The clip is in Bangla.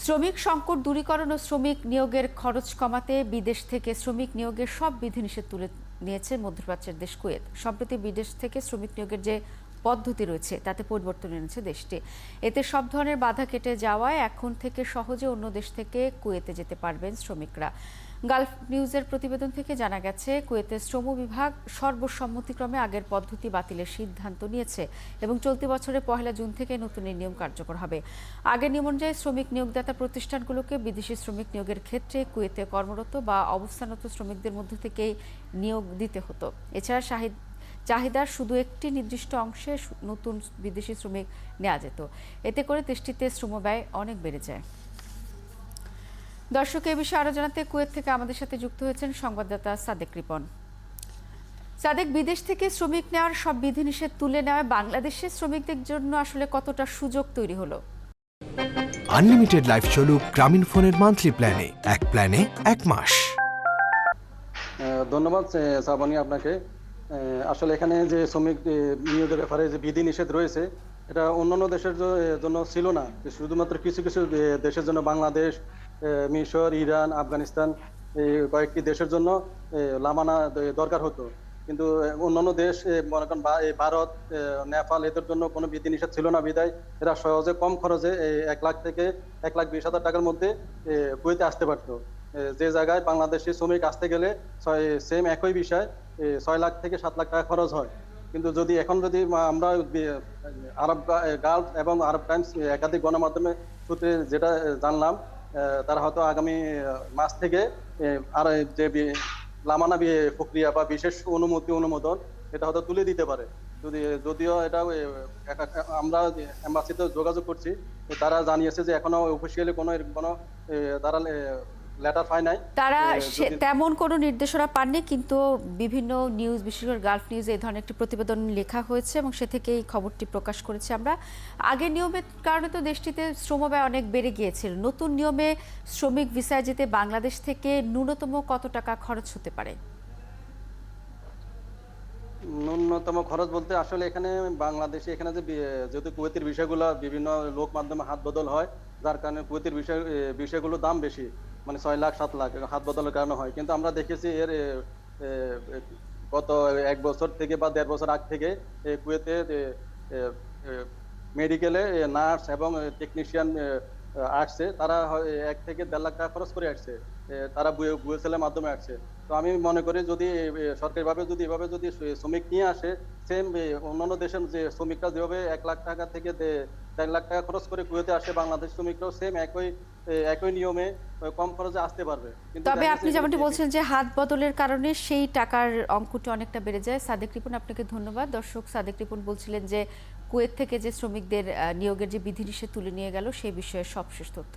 শ্রমিক সংকট দূরীকরণ ও শ্রমিক নিয়োগের খরচ কমাতে বিদেশ থেকে শ্রমিক নিয়োগের সব বিধিনিষেধ তুলে নিয়েছে মধ্যপ্রাচ্যের দেশ কুয়েত। সম্প্রতি বিদেশ থেকে শ্রমিক নিয়োগের যে পদ্ধতি রয়েছে তাতে পরিবর্তন এনেছে দেশটি। এতে সব ধরনের বাধা কেটে যাওয়ায় এখন থেকে সহজে অন্য দেশ থেকে কুয়েতে যেতে পারবেন শ্রমিকরা। গালফ নিউজের প্রতিবেদন থেকে জানা গেছে, কুয়েতের শ্রম বিভাগ সর্বসম্মতিক্রমে আগের পদ্ধতি বাতিলের সিদ্ধান্ত নিয়েছে এবং চলতি বছরের 1 জুন থেকে নতুন এই নিয়ম কার্যকর হবে। আগের নিয়ম অনুযায়ী শ্রমিক নিয়োগদাতা প্রতিষ্ঠানগুলোকে বিদেশি শ্রমিক নিয়োগের ক্ষেত্রে কুয়েতে কর্মরত বা অবস্থানরত শ্রমিকদের মধ্য থেকেই নিয়োগ দিতে হতো। এছাড়া চাহিদার শুধু একটি নির্দিষ্ট অংশে নতুন বিদেশি শ্রমিক নেওয়া যেত। এতে করে দেশটিতে শ্রমব্যয় অনেক বেড়ে যায়। দর্শক, এই বিষয়ে আরো জানাতে কুয়েত থেকে আমাদের সাথে যুক্ত হয়েছেন সংবাদদাতা সাদেক রিপন। সাদেক, বিদেশ থেকে শ্রমিক নেওয়ার সব বিধিনিষেধ তুলে নেওয়ায় বাংলাদেশের শ্রমিকদের জন্য আসলে কতটা সুযোগ তৈরি হলো? আনলিমিটেড লাইফ চলুক গ্রামীণ ফোনের মান্থলি প্ল্যানে, এক প্ল্যানে 1 মাস। ধন্যবাদ শ্রাবণী আপনাকে। আসলে এখানে যে শ্রমিক নিয়োগের ব্যাপারে যে বিধিনিষেধ রয়েছে, এটা অন্যান্য দেশের জন্য ছিল না, শুধুমাত্র কিছু কিছু দেশের জন্য, বাংলাদেশ, মিশর, ইরান, আফগানিস্তান, এই কয়েকটি দেশের জন্য লামানা দরকার হতো। কিন্তু অন্যান্য দেশ, মনে করেন ভারত, নেপাল, এদের জন্য কোনো বিধিনিষেধ ছিল না বিধায় এরা সহজে কম খরচে 1 লাখ থেকে 1,20,000 টাকার মধ্যে কুয়েতে আসতে পারতো। যে জায়গায় বাংলাদেশি শ্রমিক আসতে গেলে সেম একই বিষয় 6 লাখ থেকে 7 লাখ টাকা খরচ হয়। কিন্তু এখন যদি আমরা আরব গালফ এবং আরব টাইমস একাধিক গণমাধ্যমে সূত্রে যেটা জানলাম, তারা হয়তো আগামী মাস থেকে আর যে লামানা প্রক্রিয়া বা বিশেষ অনুমোদন এটা হয়তো তুলে দিতে পারে। যদিও এটা আমরা এম্বাসিতে যোগাযোগ করছি, তারা জানিয়েছে যে এখনো অফিসিয়ালি কোনো তারা লেটার পায় নাই। তারা তেমন কোনো নির্দেশনা পাননি, কিন্তু বিভিন্ন নিউজ, বিশেষ করে গালফ নিউজে এই ধরনের একটি প্রতিবেদন লেখা হয়েছে এবং সে থেকে এই খবরটি প্রকাশ করেছি আমরা। আগের নিয়মের কারণে তো দেশটিতে শ্রমব্যয় অনেক বেড়ে গিয়েছিল। নতুন নিয়মে শ্রমিক ভিসায় যেতে বাংলাদেশ থেকে ন্যূনতম কত টাকা খরচ হতে পারে? ন্যূনতম খরচ বলতে আসলে এখানে বাংলাদেশে যেহেতু কুয়েতের বিষয়গুলো বিভিন্ন লোক মাধ্যমে হাত বদল হয়, যার কারণে কুয়েতের বিষয়গুলোর দাম বেশি, মানে 6 লাখ 7 লাখ হাত বদলের কারণে হয়। কিন্তু আমরা দেখেছি এর গত 1 বছর থেকে বা 1.5 বছর আগ থেকে কুয়েতে মেডিকেলে নার্স এবং টেকনিশিয়ান আসছে, তারা 1 থেকে 1.5 লাখ টাকা খরচ করে আসছে। তারা বুয়েসেলের মাধ্যমে আসছে। তো আমি মনে করি যদি সরকারিভাবে যদি এভাবে যদি শ্রমিক নিয়ে আসে, সেম অন্যান্য দেশের যে শ্রমিকরা যেভাবে 1 লাখ টাকা থেকে 1.5 লাখ টাকা খরচ করে কুয়েতে আসে, বাংলাদেশ শ্রমিকরাও সেম একই নিয়মে কম খরচে আসতে পারবে। তবে আপনি যেমনটি বলছেন যে হাত বদলের কারণে সেই টাকার অঙ্কটি অনেকটা বেড়ে যায়। সাদেক রিপন, আপনাকে ধন্যবাদ। দর্শক, সাদেক রিপন বলছিলেন যে কুয়েত থেকে যে শ্রমিকদের নিয়োগের যে বিধিনিষেধ তুলে নিয়ে গেল সেই বিষয়ে সবশেষ তথ্য।